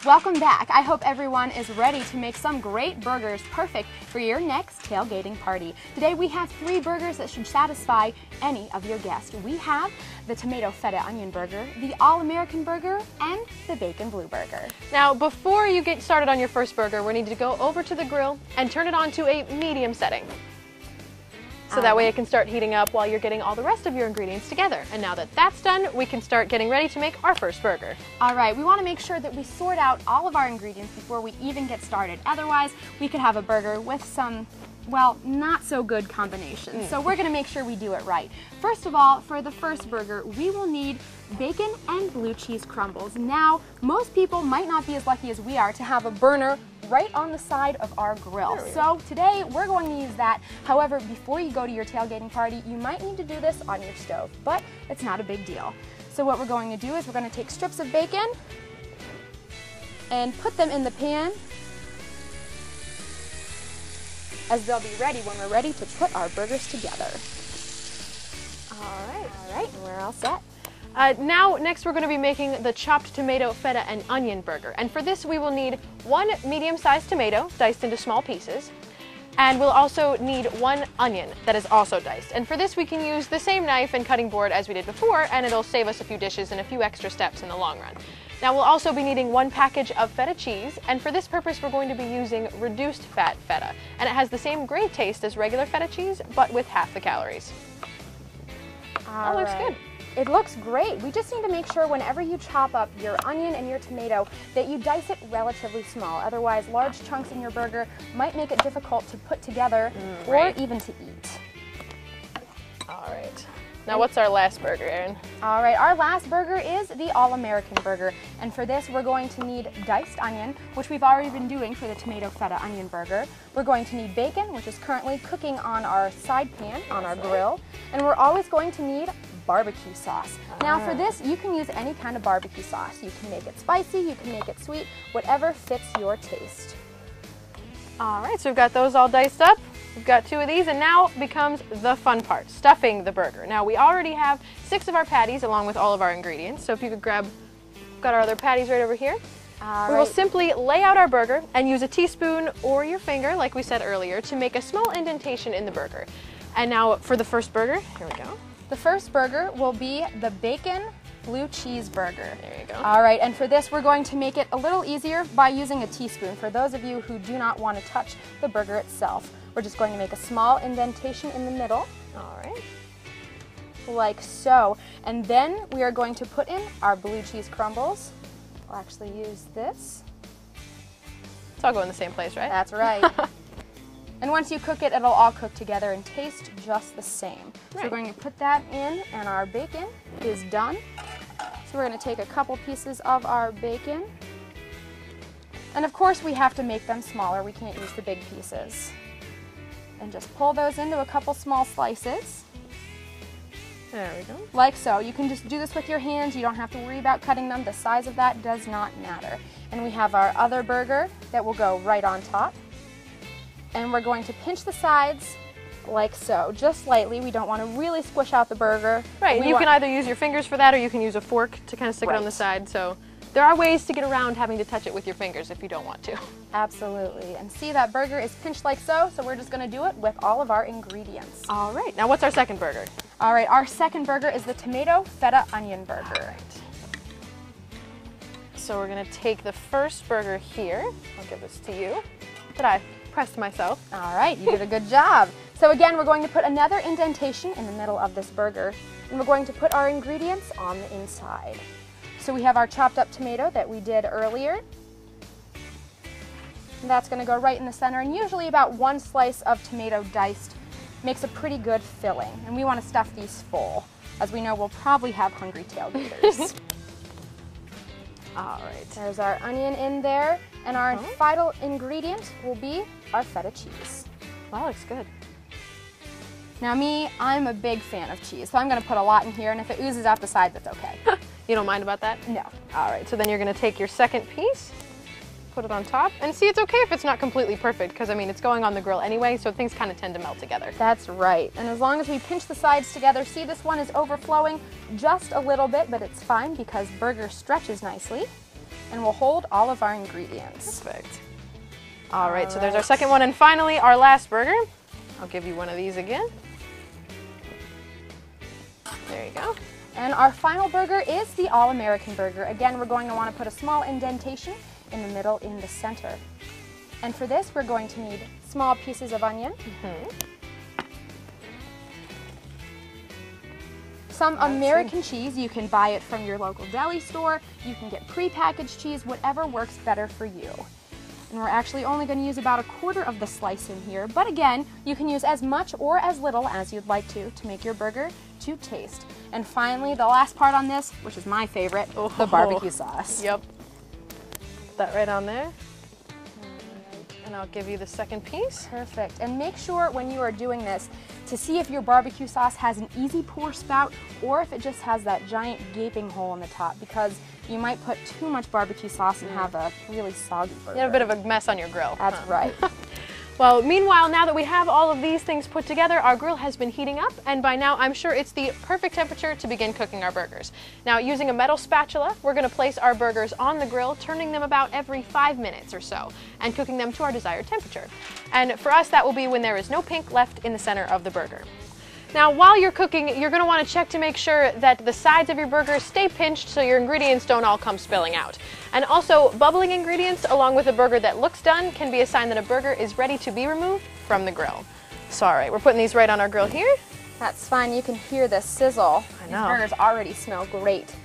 Welcome back. I hope everyone is ready to make some great burgers perfect for your next tailgating party. Today we have 3 burgers that should satisfy any of your guests. We have the tomato feta onion burger, the all-American burger, and the bacon blue burger. Now, before you get started on your first burger, we need to go over to the grill and turn it on to a medium setting. So that way it can start heating up while you're getting all the rest of your ingredients together. And now that that's done, we can start getting ready to make our first burger. All right, we want to make sure that we sort out all of our ingredients before we even get started. Otherwise, we could have a burger with some, well, not so good combinations. So we're going to make sure we do it right. First of all, for the first burger, we will need bacon and blue cheese crumbles. Now, most people might not be as lucky as we are to have a burner right on the side of our grill. So today we're going to use that. However, before you go to your tailgating party, you might need to do this on your stove, but it's not a big deal. So what we're going to do is we're going to take strips of bacon and put them in the pan, as they'll be ready when we're ready to put our burgers together. All right, we're all set. Now, next we're going to be making the chopped tomato, feta, and onion burger. And for this we will need 1 medium-sized tomato diced into small pieces. And we'll also need 1 onion that is also diced. And for this we can use the same knife and cutting board as we did before, and it'll save us a few dishes and a few extra steps in the long run. Now we'll also be needing 1 package of feta cheese, and for this purpose we're going to be using reduced fat feta. And it has the same great taste as regular feta cheese, but with half the calories. That looks good. It looks great. We just need to make sure whenever you chop up your onion and your tomato that you dice it relatively small. Otherwise, large chunks in your burger might make it difficult to put together or even to eat. All right. Now what's our last burger, Erin? All right, our last burger is the all-American burger. And for this, we're going to need diced onion, which we've already been doing for the tomato feta onion burger. We're going to need bacon, which is currently cooking on our side pan on our grill. And we're always going to need barbecue sauce. Now for this, you can use any kind of barbecue sauce. You can make it spicy, you can make it sweet, whatever fits your taste. All right, so we've got those all diced up. We've got 2 of these, and now becomes the fun part, stuffing the burger. Now we already have 6 of our patties along with all of our ingredients. So if you could grab, we've got our other patties right over here. We will simply lay out our burger and use a teaspoon or your finger, like we said earlier, to make a small indentation in the burger. And now for the first burger, here we go. The first burger will be the bacon blue cheese burger. There you go. All right, and for this we're going to make it a little easier by using a teaspoon. For those of you who do not want to touch the burger itself, we're just going to make a small indentation in the middle. All right. Like so. And then we are going to put in our blue cheese crumbles. We'll actually use this. It's all going in the same place, right? That's right. And once you cook it, it'll all cook together and taste just the same. So we're going to put that in, and our bacon is done. So we're going to take a couple pieces of our bacon. And of course we have to make them smaller. We can't use the big pieces. And just pull those into a couple small slices. There we go. Like so. You can just do this with your hands. You don't have to worry about cutting them. The size of that does not matter. And we have our other burger that will go right on top. And we're going to pinch the sides like so, just lightly. We don't want to really squish out the burger. Right, you can either use your fingers for that, or you can use a fork to kind of stick it on the side. So there are ways to get around having to touch it with your fingers if you don't want to. Absolutely. And see, that burger is pinched like so, so we're just going to do it with all of our ingredients. All right, now what's our second burger? All right, our second burger is the tomato feta onion burger. All right. So we're going to take the first burger here. I'll give this to you. Did I press myself? All right, you did a good job. So again, we're going to put another indentation in the middle of this burger, and we're going to put our ingredients on the inside. So we have our chopped up tomato that we did earlier. And that's going to go right in the center, and usually about 1 slice of tomato diced makes a pretty good filling. And we want to stuff these full, as we know we'll probably have hungry tailgaters. All right. There's our onion in there, and our final ingredient will be our feta cheese. Well, that looks good. Now me, I'm a big fan of cheese, so I'm going to put a lot in here, and if it oozes out the side, that's okay. You don't mind about that? No. All right, so then you're going to take your second piece, put it on top, and see, it's okay if it's not completely perfect, because I mean, it's going on the grill anyway, so things kind of tend to melt together. That's right, and as long as we pinch the sides together, see, this one is overflowing just a little bit, but it's fine because burger stretches nicely. and will hold all of our ingredients. Perfect. All right, so there's our second one, and finally our last burger. I'll give you one of these again. There you go. And our final burger is the All-American Burger. Again, we're going to want to put a small indentation in the middle in the center. And for this, we're going to need small pieces of onion, some American cheese. You can buy it from your local deli store. You can get prepackaged cheese, whatever works better for you. And we're actually only going to use about 1/4 of the slice in here. But again, you can use as much or as little as you'd like to make your burger to taste. And finally, the last part on this, which is my favorite, the barbecue sauce. Yep. Put that right on there. And I'll give you the second piece. Perfect. And make sure when you are doing this to see if your barbecue sauce has an easy pour spout or if it just has that giant gaping hole in the top, because you might put too much barbecue sauce and have a really soggy burger. You have a bit of a mess on your grill. That's right. Well, meanwhile, now that we have all of these things put together, our grill has been heating up, and by now I'm sure it's the perfect temperature to begin cooking our burgers. Now, using a metal spatula, we're going to place our burgers on the grill, turning them about every 5 minutes or so, and cooking them to our desired temperature. And for us, that will be when there is no pink left in the center of the burger. Now, while you're cooking, you're going to want to check to make sure that the sides of your burger stay pinched so your ingredients don't all come spilling out. And also, bubbling ingredients along with a burger that looks done can be a sign that a burger is ready to be removed from the grill. So, all right, we're putting these right on our grill here. That's fine. You can hear the sizzle. I know. These burgers already smell great.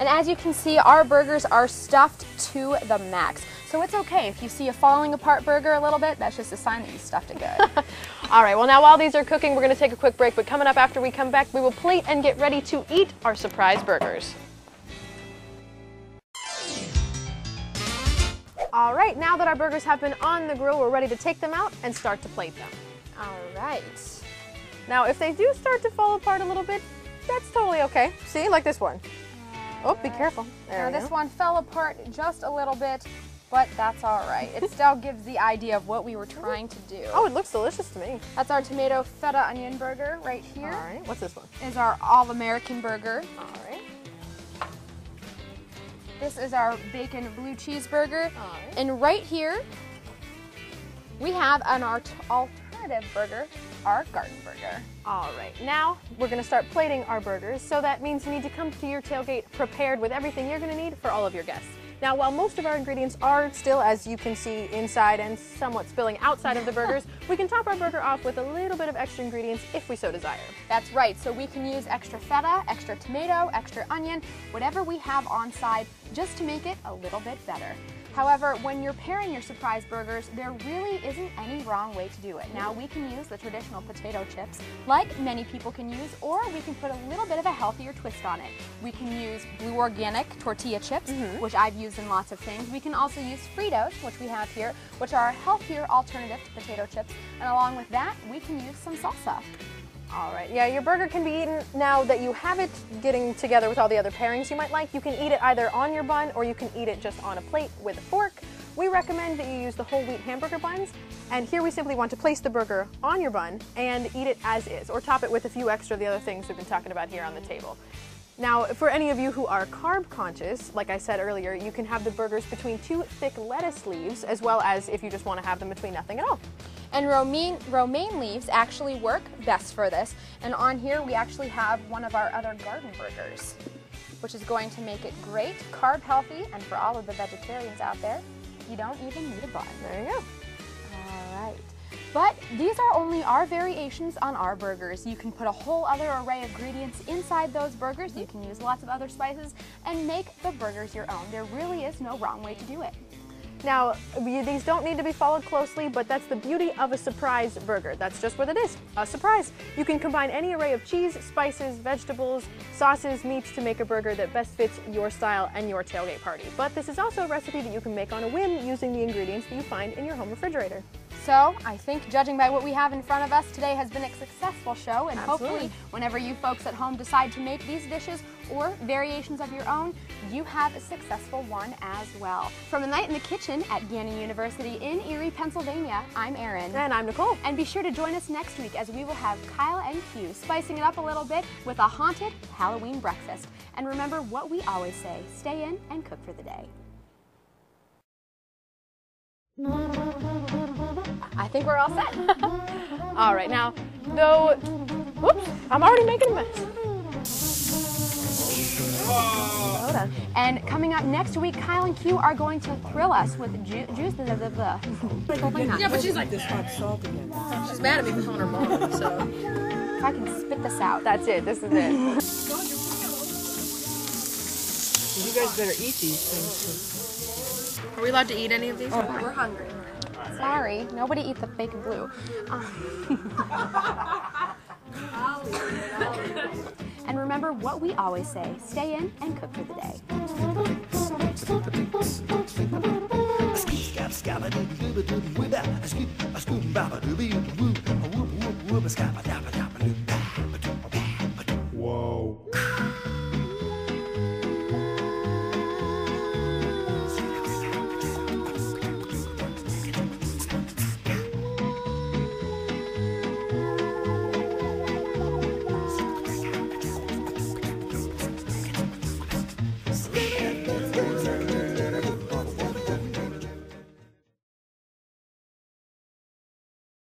And as you can see, our burgers are stuffed to the max. So it's okay if you see a falling apart burger a little bit, that's just a sign that you stuffed it good. All right, well now while these are cooking, we're going to take a quick break, but coming up after we come back, we will plate and get ready to eat our surprise burgers. All right, now that our burgers have been on the grill, we're ready to take them out and start to plate them. All right. Now, if they do start to fall apart a little bit, that's totally okay. See, like this one. Oh, be careful. There we go. This one fell apart just a little bit, but that's all right. It still gives the idea of what we were trying to do. Oh, it looks delicious to me. That's our tomato feta onion burger right here. All right, what's this one? Is our All-American Burger. All right. This is our bacon blue cheeseburger. All right. And right here, we have an alternative burger, our garden burger. All right, now we're gonna start plating our burgers, so that means you need to come to your tailgate prepared with everything you're gonna need for all of your guests. Now, while most of our ingredients are still, as you can see, inside and somewhat spilling outside of the burgers, we can top our burger off with a little bit of extra ingredients if we so desire. That's right, so we can use extra feta, extra tomato, extra onion, whatever we have on side, just to make it a little bit better. However, when you're pairing your surprise burgers, there really isn't any wrong way to do it. Now, we can use the traditional potato chips, like many people can use, or we can put a little bit of a healthier twist on it. We can use blue organic tortilla chips, which I've used in lots of things. We can also use Fritos, which we have here, which are a healthier alternative to potato chips. And along with that, we can use some salsa. All right, yeah, your burger can be eaten now that you have it getting together with all the other pairings you might like. You can eat it either on your bun or you can eat it just on a plate with a fork. We recommend that you use the whole wheat hamburger buns, and here we simply want to place the burger on your bun and eat it as is, or top it with a few extra of the other things we've been talking about here on the table. Now, for any of you who are carb conscious, like I said earlier, you can have the burgers between 2 thick lettuce leaves, as well as if you just want to have them between nothing at all. And romaine leaves actually work best for this. And on here, we actually have one of our other garden burgers, which is going to make it great, carb healthy, and for all of the vegetarians out there, you don't even need a bun. There you go. All right. But these are only our variations on our burgers. You can put a whole other array of ingredients inside those burgers. You can use lots of other spices and make the burgers your own. There really is no wrong way to do it. Now, these don't need to be followed closely, but that's the beauty of a surprise burger. That's just what it is, a surprise. You can combine any array of cheese, spices, vegetables, sauces, meats to make a burger that best fits your style and your tailgate party. But this is also a recipe that you can make on a whim using the ingredients that you find in your home refrigerator. So, I think judging by what we have in front of us today has been a successful show, and hopefully whenever you folks at home decide to make these dishes or variations of your own, you have a successful one as well. From A Night in the Kitchen at Gannon University in Erie, Pennsylvania, I'm Erin. And I'm Nicole. And be sure to join us next week as we will have Kyle and Q spicing it up a little bit with a haunted Halloween breakfast. And And remember what we always say, stay in and cook for the day. I think we're all set. All right, now, though, whoops, I'm already making a mess. Hold on. And coming up next week, Kyle and Q are going to thrill us with juice. Yeah, but she's like this hot salt again. She's mad at me for calling her mom, so. If I can spit this out. That's it, this is it. You guys better eat these things. Are we allowed to eat any of these? Oh, we're hungry. Sorry, nobody eat the bacon blue. And remember what we always say, stay in and cook for the day.